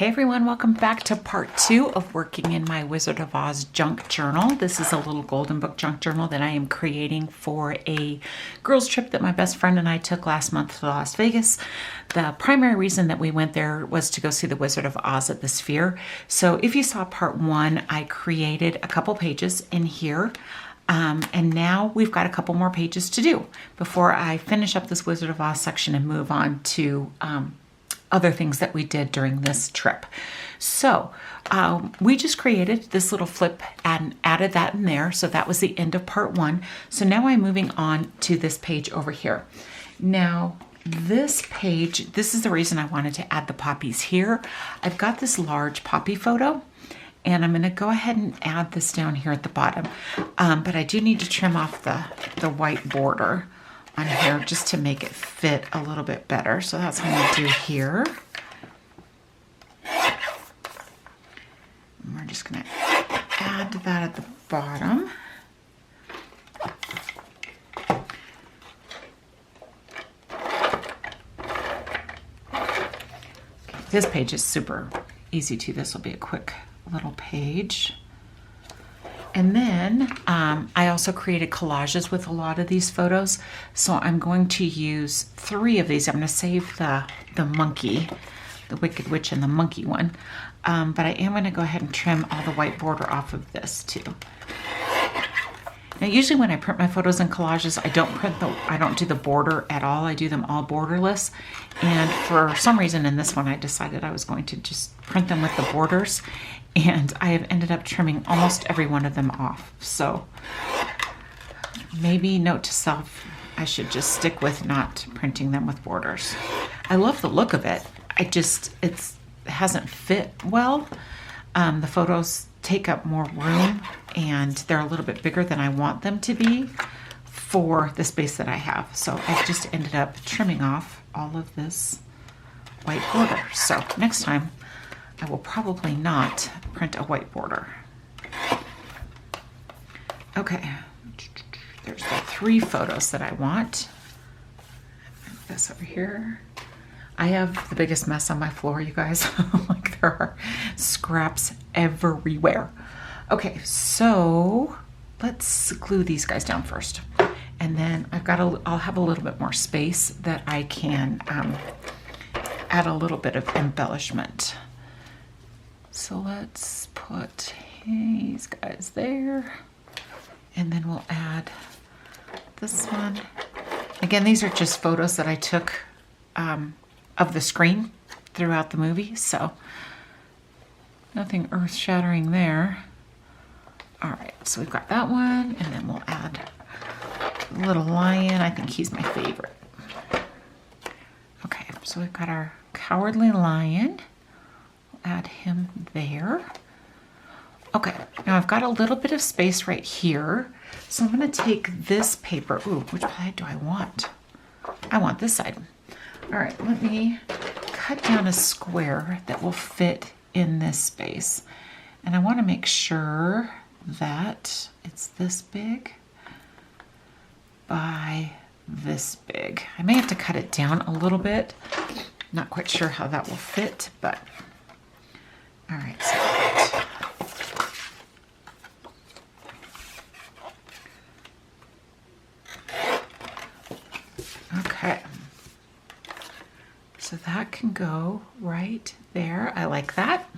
Hey everyone, welcome back to part 2 of working in my Wizard of Oz junk journal. This is a little golden book junk journal that I am creating for a girls trip that my best friend and I took last month to Las Vegas. The primary reason that we went there was to go see the Wizard of Oz at the Sphere. So if you saw part 1, I created a couple pages in here. And now we've got a couple more pages to do before I finish up this Wizard of Oz section and move on to other things that we did during this trip. So we just created this little flip and added that in there. So that was the end of part 1. So now I'm moving on to this page over here. Now this page, this is the reason I wanted to add the poppies here. I've got this large poppy photo and I'm going to go ahead and add this down here at the bottom. But I do need to trim off the white border on here just to make it fit a little bit better. So that's what I'm going to do here. And we're just going to add that at the bottom. This page is super easy too. This will be a quick little page. And then I also created collages with a lot of these photos. So I'm going to use 3 of these. I'm going to save the monkey, the Wicked Witch and the monkey one. But I am going to go ahead and trim all the white border off of this too. Now usually when I print my photos and collages, I don't do the border at all. I do them all borderless. And for some reason in this one, I decided I was going to just print them with the borders. And I have ended up trimming almost every one of them off. So maybe note to self, I should just stick with not printing them with borders. I love the look of it. It hasn't fit well. The photos take up more room and they're a little bit bigger than I want them to be for the space that I have. So I've just ended up trimming off all of this white border. So next time, I will probably not print a white border. Okay, there's the 3 photos that I want. Move this over here. I have the biggest mess on my floor, you guys. Like there are scraps everywhere. Okay, so let's glue these guys down first. And then I'll have a little bit more space that I can add a little bit of embellishment. So let's put these guys there, and then we'll add this one. Again, these are just photos that I took of the screen throughout the movie, so nothing earth-shattering there. All right, so we've got that one, and then we'll add a little lion. I think he's my favorite. Okay, so we've got our cowardly lion. Add him there. Okay, now I've got a little bit of space right here. So I'm going to take this paper. Ooh, which side do I want? I want this side. All right, let me cut down a square that will fit in this space. And I want to make sure that it's this big by this big. I may have to cut it down a little bit. Not quite sure how that will fit, but all right, so okay. So that can go right there. I like that.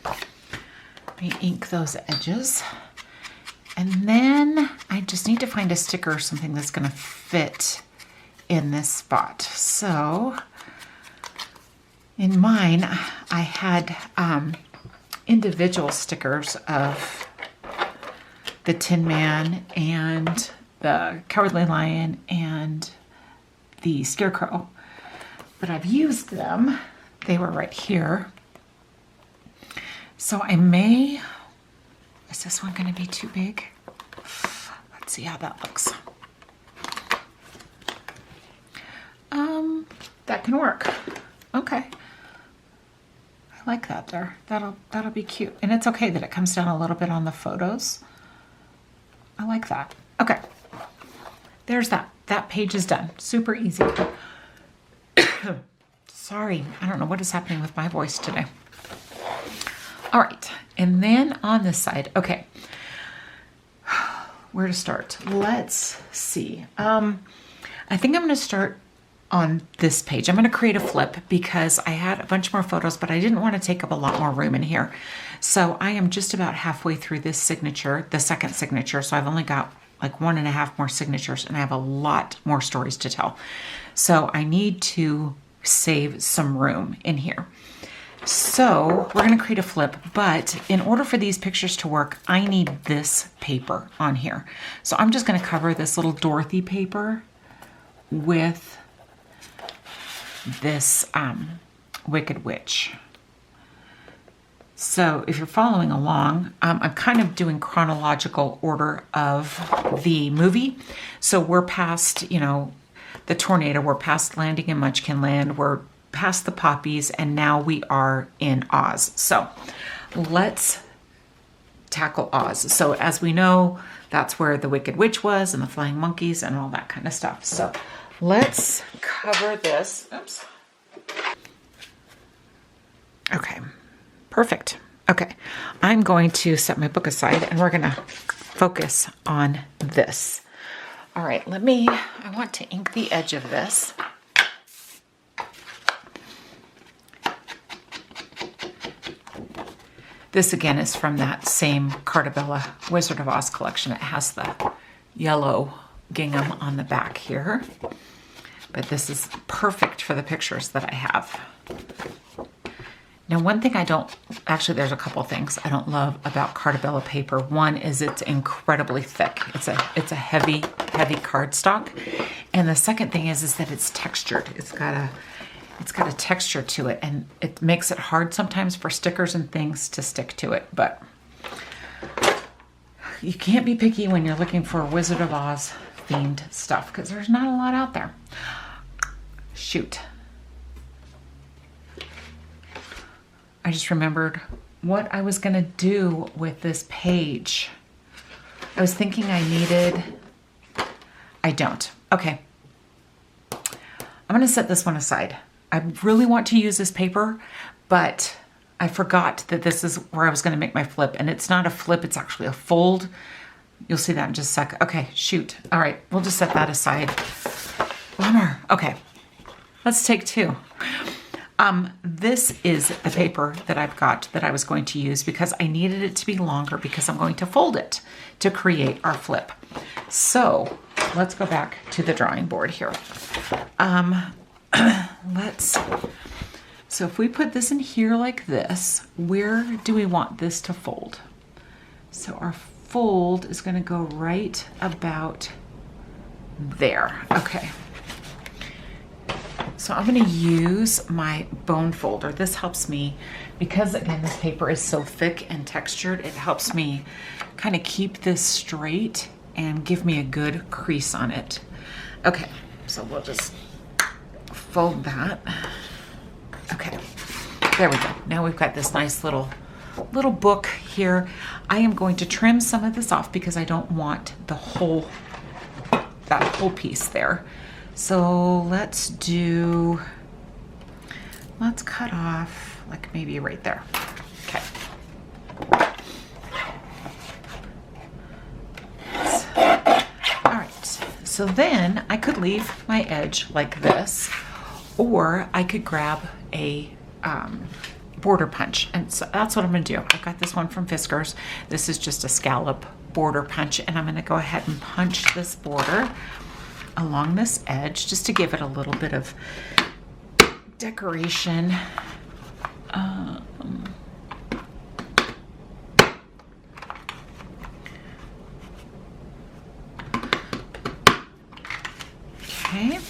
Let me ink those edges. And then I just need to find a sticker or something that's going to fit in this spot. So in mine, I had individual stickers of the Tin Man and the Cowardly Lion and the Scarecrow, but I've used them. They were right here. So is this one going to be too big? Let's see how that looks. That can work. Okay. I like that there. That'll be cute. And it's okay that it comes down a little bit on the photos. I like that. Okay. There's that. That page is done. Super easy. Sorry, I don't know what is happening with my voice today. All right, and then on this side, okay, where to start? Let's see. I think I'm going to start on this page. I'm going to create a flip because I had a bunch more photos, but I didn't want to take up a lot more room in here. So I am just about halfway through this signature, the second signature. So I've only got like 1.5 more signatures and I have a lot more stories to tell. So I need to save some room in here. So we're going to create a flip, but in order for these pictures to work, I need this paper on here. So I'm just going to cover this little Dorothy paper with this Wicked Witch. So if you're following along, I'm kind of doing chronological order of the movie. So we're past, you know, the tornado, we're past landing in Munchkin Land, we're past the poppies, and now we are in Oz. So let's tackle Oz. So as we know, that's where the Wicked Witch was and the flying monkeys and all that kind of stuff. So let's cover this. Oops. Okay, perfect. Okay, I'm going to set my book aside and we're gonna focus on this. All right, I want to ink the edge of this. This again is from that same Cartabella Wizard of Oz collection. It has the yellow gingham on the back here, but this is perfect for the pictures that I have. Now, one thing actually there's a couple things I don't love about Cartabella paper. One is it's incredibly thick. It's a heavy cardstock. And the second thing is that it's textured. It's got a texture to it, and it makes it hard sometimes for stickers and things to stick to it. But you can't be picky when you're looking for Wizard of Oz themed stuff because there's not a lot out there. Shoot. I just remembered what I was gonna do with this page. I was thinking I don't. Okay. I'm gonna set this one aside. I really want to use this paper, but I forgot that this is where I was gonna make my flip, and it's not a flip, it's actually a fold. You'll see that in just a sec. Okay, shoot. All right, we'll just set that aside. One more. Okay, let's take two. This is the paper that I've got that I was going to use because I needed it to be longer because I'm going to fold it to create our flip. So let's go back to the drawing board here. So if we put this in here like this, where do we want this to fold? So our fold is going to go right about there. Okay. So I'm going to use my bone folder. This helps me because, again, this paper is so thick and textured. It helps me kind of keep this straight and give me a good crease on it. Okay, so we'll just fold that. Okay, there we go. Now we've got this nice little book here. I am going to trim some of this off because I don't want that whole piece there. So let's cut off like maybe right there. Okay. All right, so then I could leave my edge like this, or I could grab a border punch. And so that's what I'm gonna do. I've got this one from Fiskars. This is just a scallop border punch, and I'm gonna go ahead and punch this border along this edge just to give it a little bit of decoration. Okay, and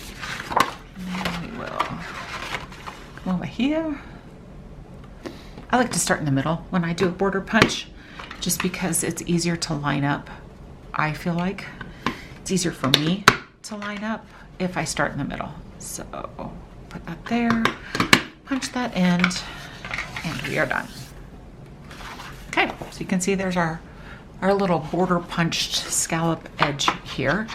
then we will come over here. I like to start in the middle when I do a border punch just because it's easier to line up. I feel like it's easier for me to line up if I start in the middle. So put that there, punch that end, and we are done. Okay, so you can see there's our little border punched scallop edge here.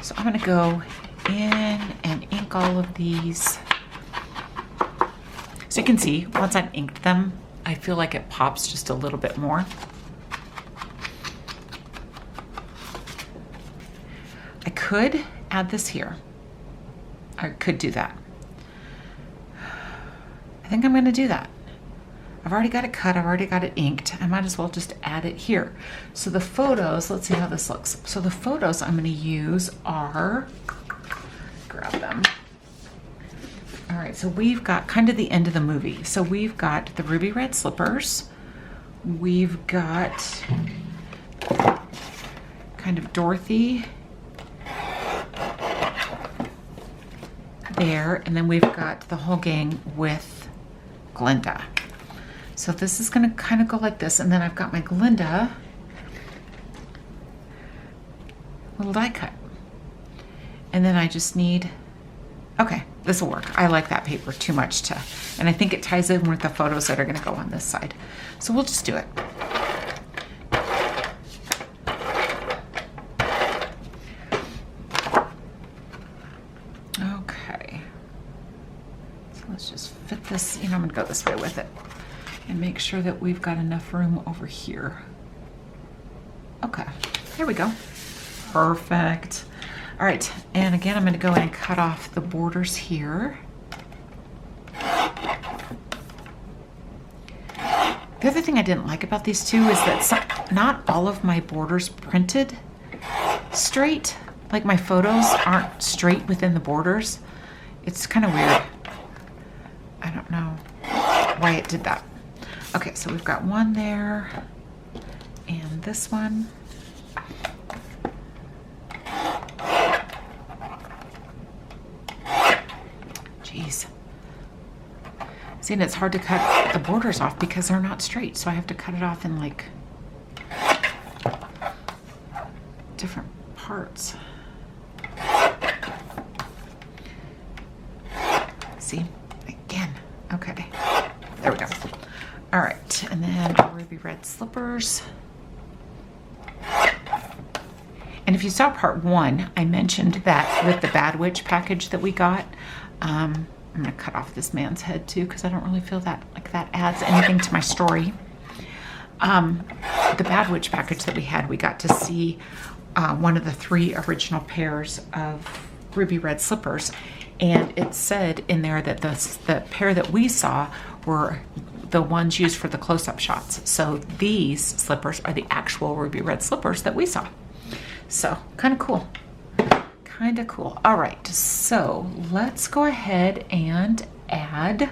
So I'm gonna go in and ink all of these. So you can see once I've inked them, I feel like it pops just a little bit more. I could add this here. I could do that. I think I'm going to do that. I've already got it cut. I've already got it inked. I might as well just add it here. So the photos, let's see how this looks. So the photos I'm going to use are, grab them. All right, so we've got kind of the end of the movie. So we've got the ruby red slippers. We've got kind of Dorothy there, and then we've got the whole gang with Glinda. So this is gonna kind of go like this, and then I've got my Glinda little die cut. And then I just need, okay, this will work. I like that paper too much to, and I think it ties in with the photos that are gonna go on this side. So we'll just do it. Okay. So let's just fit this, I'm gonna go this way with it and make sure that we've got enough room over here. Okay, there we go. Perfect. All right, and again, I'm gonna go in and cut off the borders here. The other thing I didn't like about these two is that not all of my borders printed straight. Like my photos aren't straight within the borders. It's kind of weird. I don't know why it did that. Okay, so we've got one there and this one. Jeez. See, and it's hard to cut the borders off because they're not straight, so I have to cut it off in like different parts. See, again, okay, there we go. All right, and then ruby red slippers. And if you saw part 1, I mentioned that with the Bad Witch package that we got, I'm gonna cut off this man's head too because I don't really feel that like that adds anything to my story. The Bad Witch package that we had, we got to see one of the 3 original pairs of ruby red slippers, and it said in there that the pair that we saw were the ones used for the close-up shots. So these slippers are the actual ruby red slippers that we saw. So kind of cool. Kind of cool. All right, so let's go ahead and add,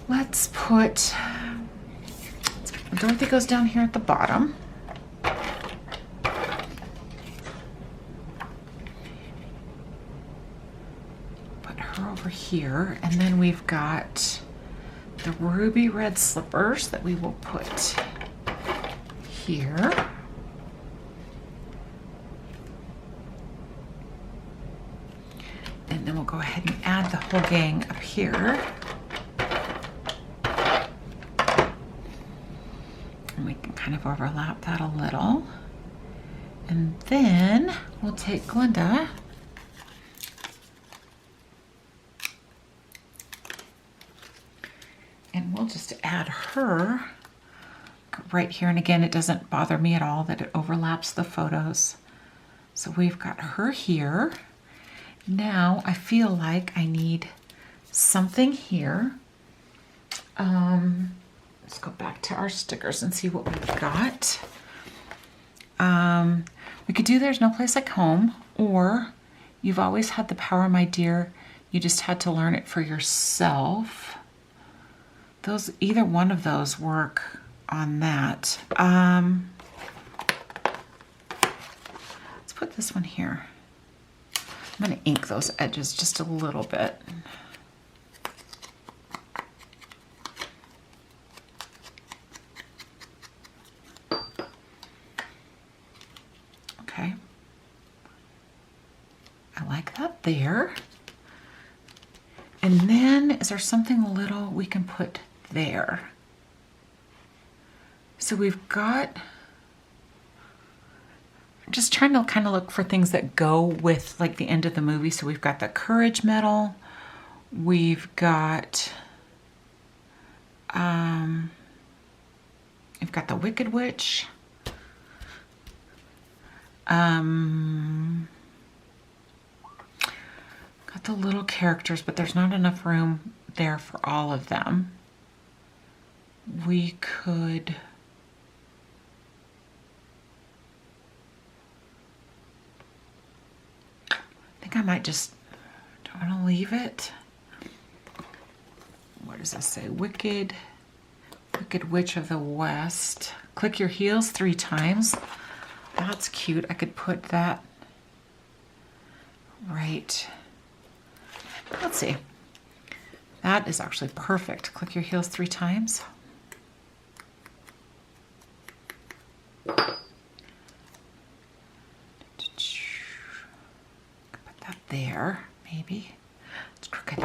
let's put, Dorothy goes down here at the bottom. Put her over here, and then we've got the ruby red slippers that we will put here. And then we'll go ahead and add the whole gang up here. And we can kind of overlap that a little. And then we'll take Glinda and we'll just add her right here. And again, it doesn't bother me at all that it overlaps the photos. So we've got her here. Now I feel like I need something here. Let's go back to our stickers and see what we've got. We could do There's No Place Like Home, or You've Always Had the Power, My Dear, You Just Had to Learn It for Yourself. Those, either one of those work on that. Let's put this one here. I'm going to ink those edges just a little bit. Okay. I like that there. And then, is there something little we can put there? So we've got, just trying to kind of look for things that go with like the end of the movie. So we've got the courage medal. We've got I've got the Wicked Witch. Got the little characters, but there's not enough room there for all of them. We could... I think I might just... Do I want to leave it? What does this say? Wicked Witch of the West. Click your heels 3 times. That's cute. I could put that right. Let's see. That is actually perfect. Click your heels 3 times. Put that there, maybe. It's crooked.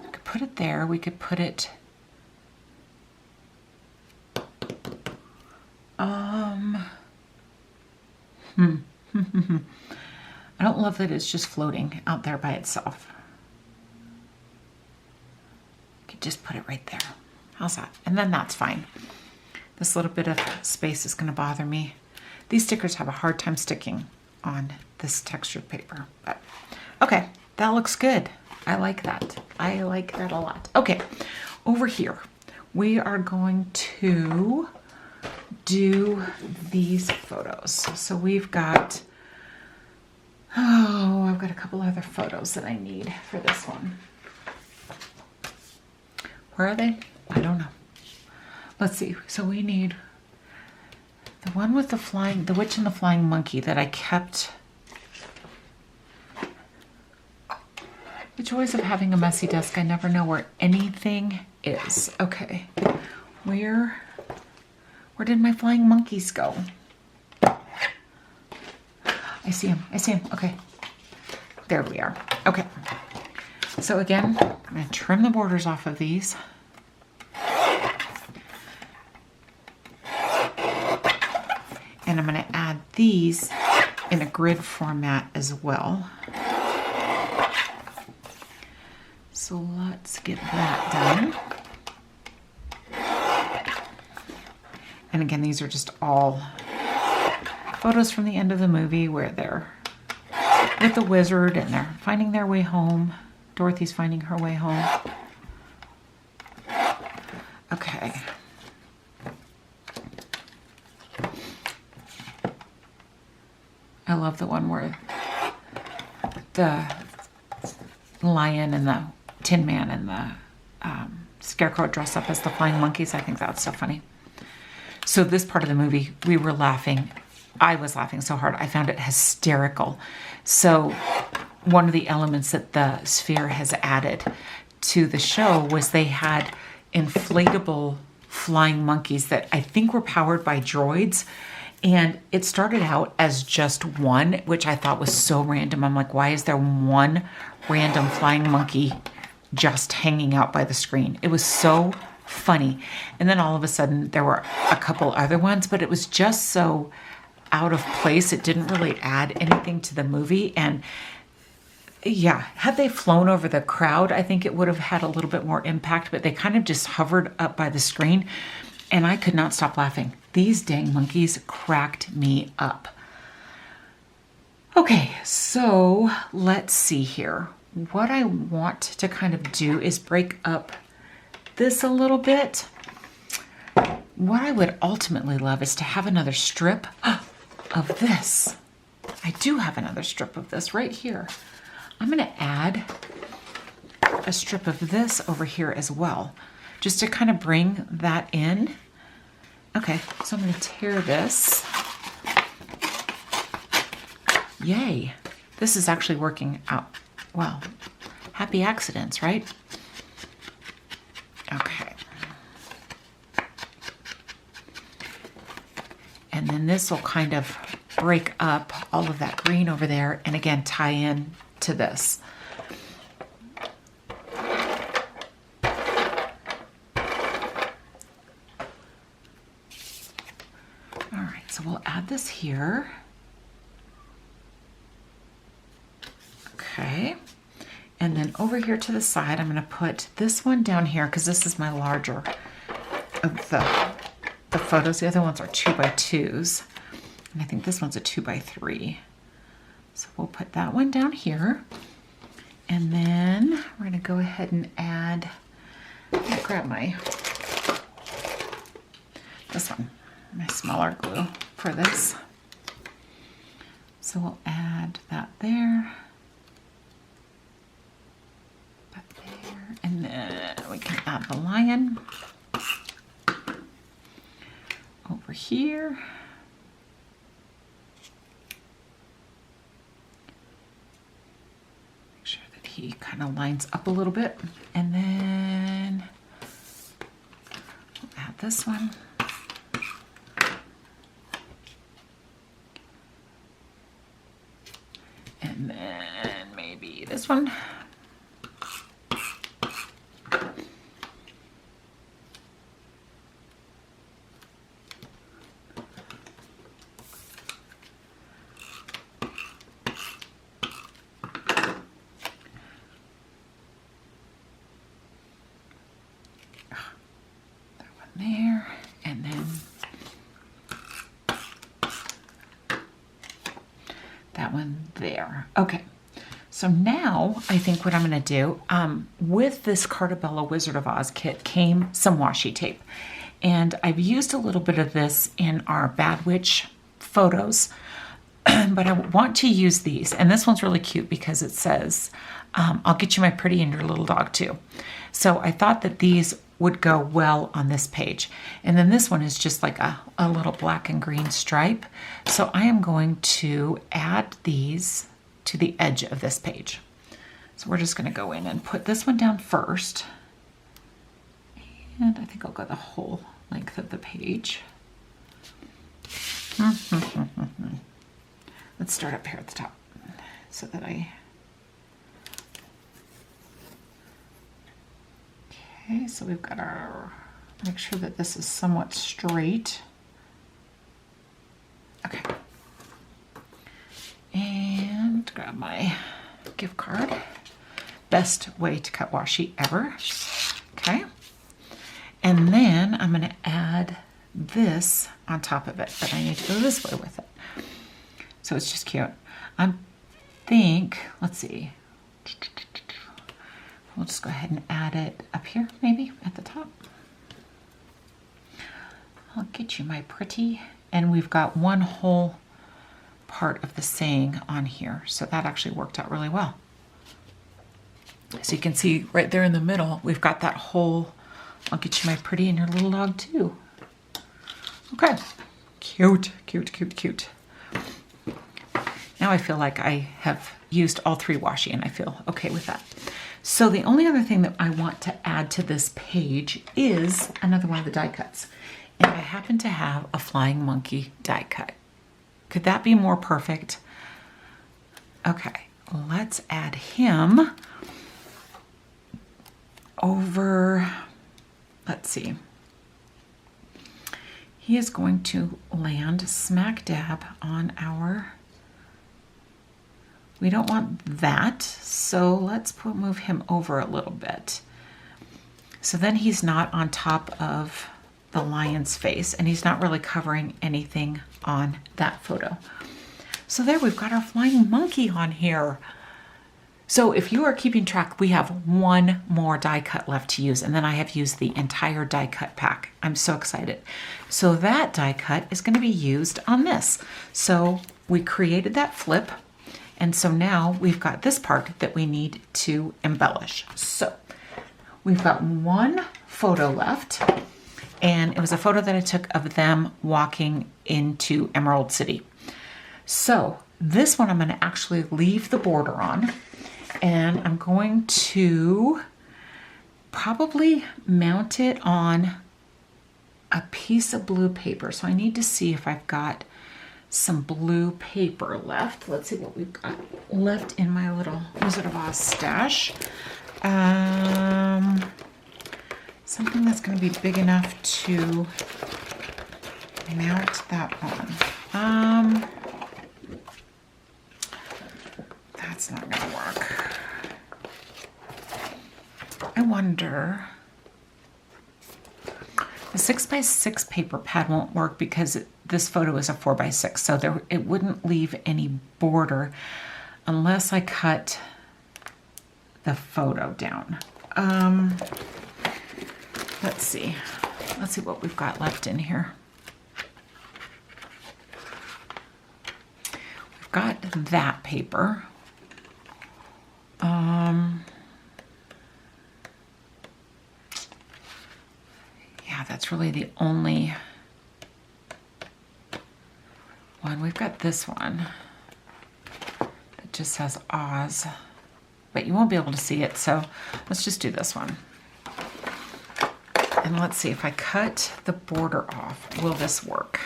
We could put it there. We could put it... I don't love that it's just floating out there by itself. You could just put it right there. How's that? And then that's fine. This little bit of space is going to bother me. These stickers have a hard time sticking on this textured paper. But okay, that looks good. I like that. I like that a lot. Okay, over here, we are going to do these photos. So we've got... Oh, I've got a couple other photos that I need for this one. Where are they? I don't know. Let's see. So we need the one with the witch and the flying monkey that I kept. The joys of having a messy desk. I never know where anything is. Okay. Where did my flying monkeys go? I see him. I see him. Okay. There we are. Okay. So again, I'm going to trim the borders off of these. And I'm going to add these in a grid format as well. So let's get that done. And again, these are just all photos from the end of the movie where they're with the wizard and they're finding their way home. Dorothy's finding her way home. Okay. I love the one where the lion and the Tin Man and the Scarecrow dress up as the flying monkeys. I think that's so funny. So this part of the movie, we were laughing. I was laughing so hard. I found it hysterical. So one of the elements that the Sphere has added to the show was they had inflatable flying monkeys that I think were powered by droids. And it started out as just one, which I thought was so random. I'm like, why is there one random flying monkey just hanging out by the screen? It was so funny. And then all of a sudden there were a couple other ones, but it was just so out of place. It didn't really add anything to the movie. And yeah, had they flown over the crowd, I think it would have had a little bit more impact, but they kind of just hovered up by the screen and I could not stop laughing. These dang monkeys cracked me up. Okay, so let's see here. What I want to kind of do is break up this a little bit. What I would ultimately love is to have another strip of this. I do have another strip of this right here. I'm going to add a strip of this over here as well, just to kind of bring that in. Okay, so I'm going to tear this. Yay. This is actually working out well. Happy accidents, right? Okay. And then this will kind of break up all of that green over there and again tie in to this. All right, so we'll add this here. Okay. And then over here to the side, I'm going to put this one down here because this is my larger of the photos. The other ones are 2x2s. And I think this one's a 2x3. So we'll put that one down here. And then we're going to go ahead and add, I'm going to grab this one, my smaller glue for this. So we'll add that there. That there. And then we can add the lion over here. Make sure that he kind of lines up a little bit. And then we'll add this one. And then maybe this one. There, and then that one there. Okay, so now I think what I'm going to do, with this Carta Bella Wizard of Oz kit came some washi tape, and I've used a little bit of this in our Bad Witch photos, but I want to use these, and this one's really cute because it says, I'll get you my pretty and your little dog too. So I thought that these would go well on this page. And then this one is just like a little black and green stripe. So I am going to add these to the edge of this page. So we're just going to go in and put this one down first. And I think I'll go the whole length of the page. Let's start up here at the top so that Okay, so we've got make sure that this is somewhat straight. Okay. And grab my gift card. Best way to cut washi ever. Okay. And then I'm going to add this on top of it, but I need to go this way with it. So it's just cute. Let's see. We'll just go ahead and add it up here, maybe at the top. I'll get you my pretty. And we've got one whole part of the saying on here. So that actually worked out really well. So you can see right there in the middle, we've got that whole, I'll get you my pretty and your little dog too. Okay, cute, cute, cute, cute. Now I feel like I have used all three washi and I feel okay with that. So the only other thing that I want to add to this page is another one of the die cuts. And I happen to have a flying monkey die cut. Could that be more perfect? Okay, let's add him over, let's see. He is going to land smack dab on our, we don't want that, so let's move him over a little bit. So then he's not on top of the lion's face and he's not really covering anything on that photo. So there we've got our flying monkey on here. So if you are keeping track, we have one more die cut left to use, and then I have used the entire die cut pack. I'm so excited. So that die cut is going to be used on this. So we created that flip, and so now we've got this part that we need to embellish. So we've got one photo left, and it was a photo that I took of them walking into Emerald City. So this one I'm going to actually leave the border on. And I'm going to probably mount it on a piece of blue paper. So I need to see if I've got some blue paper left. Let's see what we've got left in my little Wizard of Oz stash. Something that's going to be big enough to mount that on. That's not going to work. wonder, the 6x6 paper pad won't work because this photo is a 4x6, so it wouldn't leave any border unless I cut the photo down. Let's see what we've got left in here. We've got that paper. Yeah, that's really the only one. We've got this one that just says Oz, but you won't be able to see it, so let's just do this one. And let's see, if I cut the border off, will this work?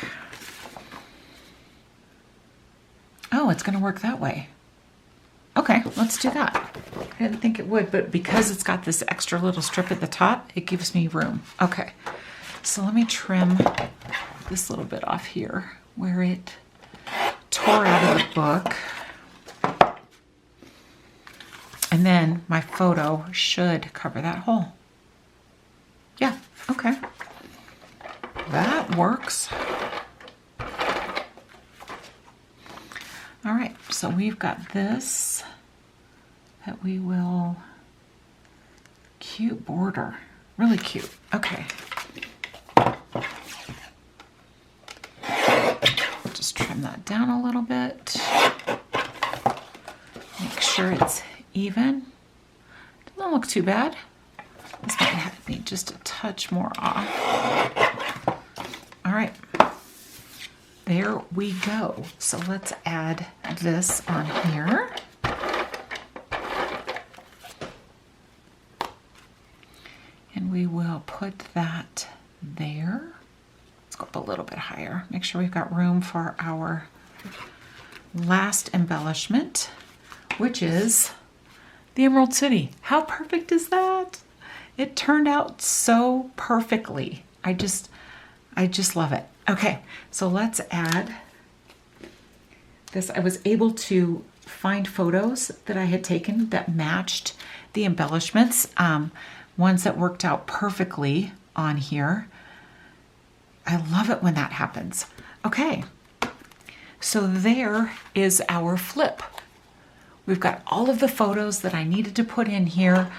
Oh, it's gonna work that way. Okay, let's do that. I didn't think it would, but because it's got this extra little strip at the top, it gives me room. Okay, so let me trim this little bit off here where it tore out of the book. And then my photo should cover that hole. Yeah, okay. That works. All right, so we've got this that we will, cute border, really cute. Okay. Just trim that down a little bit. Make sure it's even. Doesn't look too bad. This might have to be just a touch more off. All right. There we go. So let's add this on here. And we will put that there. Let's go up a little bit higher. Make sure we've got room for our last embellishment, which is the Emerald City. How perfect is that? It turned out so perfectly. I just love it. Okay, so let's add this. I was able to find photos that I had taken that matched the embellishments, ones that worked out perfectly on here. I love it when that happens. Okay, so there is our flip. We've got all of the photos that I needed to put in here.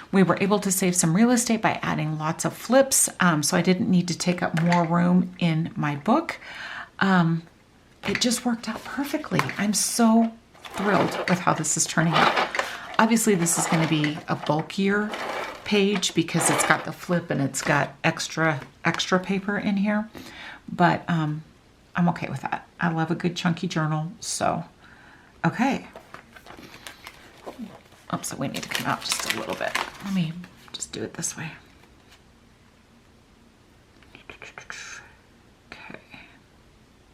We were able to save some real estate by adding lots of flips, so I didn't need to take up more room in my book. It just worked out perfectly. I'm so thrilled with how this is turning out. Obviously, this is going to be a bulkier page because it's got the flip and it's got extra paper in here, but I'm okay with that. I love a good chunky journal, so okay. Oh, so we need to come out just a little bit. Let me just do it this way. Okay,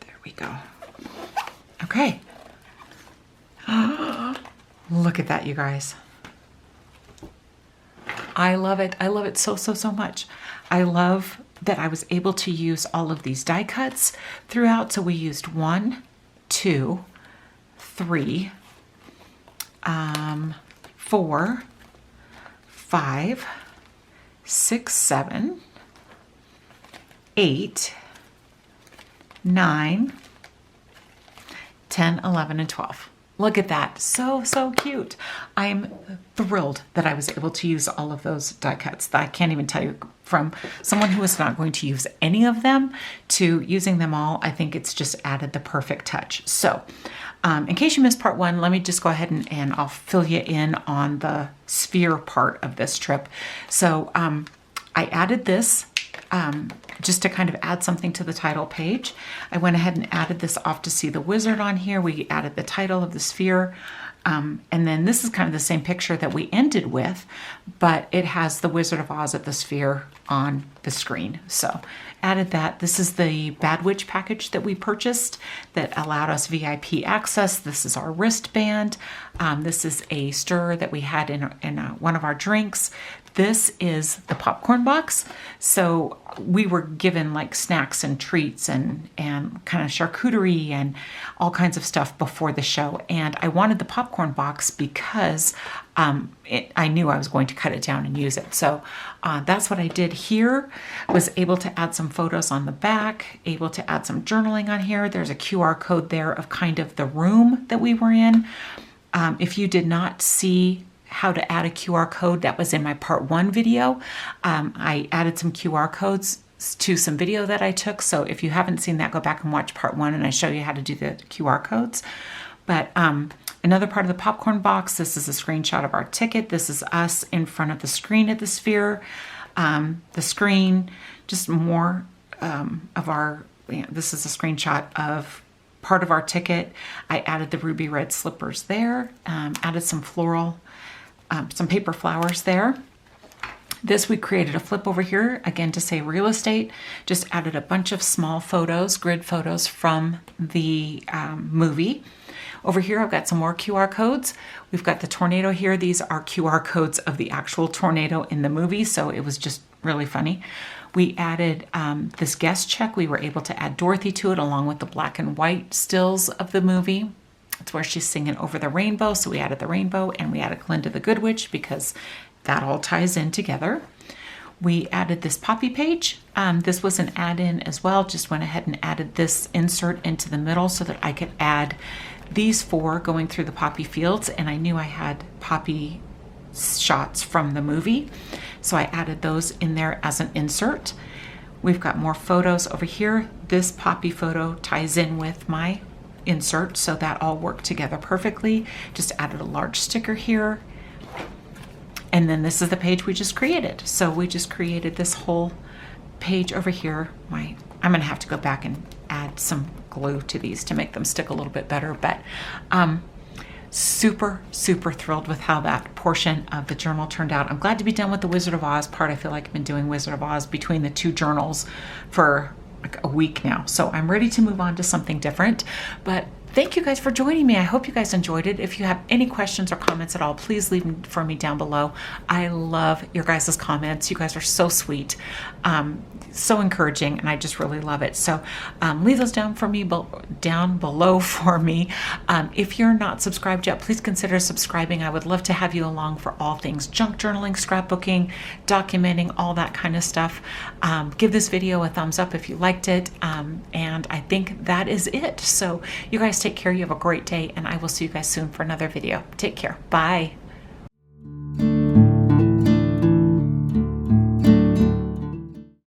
there we go. Okay. Look at that, you guys. I love it. I love it so, so, so much. I love that I was able to use all of these die cuts throughout. So we used 1, 2, 3, 4, 5, 6, 7, 8, 9, 10, 11, and 12. Look at that. So, so cute. I'm thrilled that I was able to use all of those die cuts. I can't even tell you, from someone who was not going to use any of them to using them all, I think it's just added the perfect touch. So in case you missed part 1, let me just go ahead and I'll fill you in on the sphere part of this trip. So I added this just to kind of add something to the title page. I went ahead and added this Off to See the Wizard on here. We added the title of the sphere. And then this is kind of the same picture that we ended with, but it has the Wizard of Oz at the sphere on the screen. So added that. This is the Bad Witch package that we purchased that allowed us VIP access. This is our wristband. This is a stirrer that we had in one of our drinks. This is the popcorn box. So we were given like snacks and treats and kind of charcuterie and all kinds of stuff before the show. And I wanted the popcorn box because I knew I was going to cut it down and use it. So that's what I did here. Was able to add some photos on the back, able to add some journaling on here. There's a QR code there of kind of the room that we were in. If you did not see how to add a QR code, that was in my part 1 video. I added some QR codes to some video that I took. So if you haven't seen that, go back and watch part 1 and I show you how to do the QR codes. But another part of the popcorn box, this is a screenshot of our ticket. This is us in front of the screen at the Sphere. The screen, just more of our, this is a screenshot of part of our ticket. I added the ruby red slippers there, added some floral, some paper flowers there. This, we created a flip over here, again to say real estate. Just added a bunch of small photos, grid photos from the movie. Over here, I've got some more QR codes. We've got the tornado here. These are QR codes of the actual tornado in the movie, so it was just really funny. We added this guest check. We were able to add Dorothy to it along with the black and white stills of the movie. It's where she's singing Over the Rainbow, so we added the rainbow, and we added Glinda the Good Witch because that all ties in together. We added this poppy page. This was an add-in as well. Just went ahead and added this insert into the middle so that I could add these 4 going through the poppy fields, and I knew I had poppy shots from the movie, so I added those in there as an insert. We've got more photos over here. This poppy photo ties in with my insert, so that all worked together perfectly. Just added a large sticker here. And then this is the page we just created. So we just created this whole page over here. I'm gonna have to go back and add some glue to these to make them stick a little bit better, but super thrilled with how that portion of the journal turned out. I'm glad to be done with the Wizard of Oz part. I feel like I've been doing Wizard of Oz between the 2 journals for like a week now, so I'm ready to move on to something different. But thank you guys for joining me. I hope you guys enjoyed it. If you have any questions or comments at all, please leave them for me down below. I love your guys' comments. You guys are so sweet, so encouraging, and I just really love it. So leave those down below for me. If you're not subscribed yet, please consider subscribing. I would love to have you along for all things junk journaling, scrapbooking, documenting, all that kind of stuff. Give this video a thumbs up if you liked it, and I think that is it. So you guys take care. You have a great day, and I will see you guys soon for another video. Take care. Bye.